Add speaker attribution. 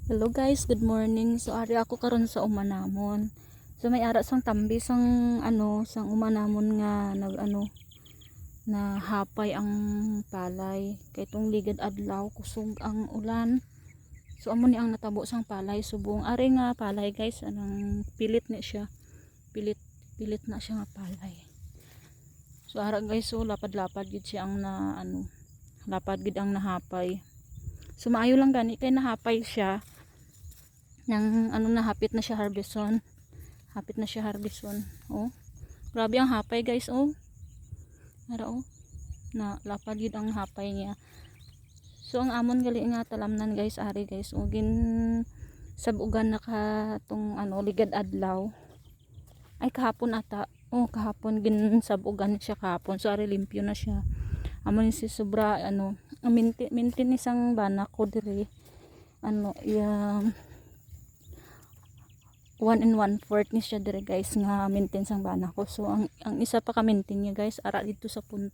Speaker 1: Hello guys, good morning. So ari ako karon sa umanamon. So may ara sang tambi sang sang umanamon nga na hapay ang palay. Kay tong ligad adlaw kusog ang ulan. So amo ni ang natabo sang palay subong. Ari nga palay guys, pilit ni siya. Pilit na siya nga palay. So ara guys, so lapad-lapad gid siya ang lapad gid ang nahapay. So maayo lang gani kay nahapay siya nang nahapit na siya harveston. Hapit na siya harveston. Oh. Grabe ang hapay guys, oh. Ara oh. Na lapad gid ang hapay niya. So ang amon gali nga talamnan guys, ari guys, oh gin sabugan na ka tong ligad adlaw. Ay kahapon ata. Oh, kahapon gin sabugan siya kahapon. So ari limpyo na siya. Amon ni si sobra mintin isang bana ko diri. 1 and 1/4 ni siya dire guys nga maintain sang bana ko. So ang isa pa ka maintain niya guys ara dito sa punta.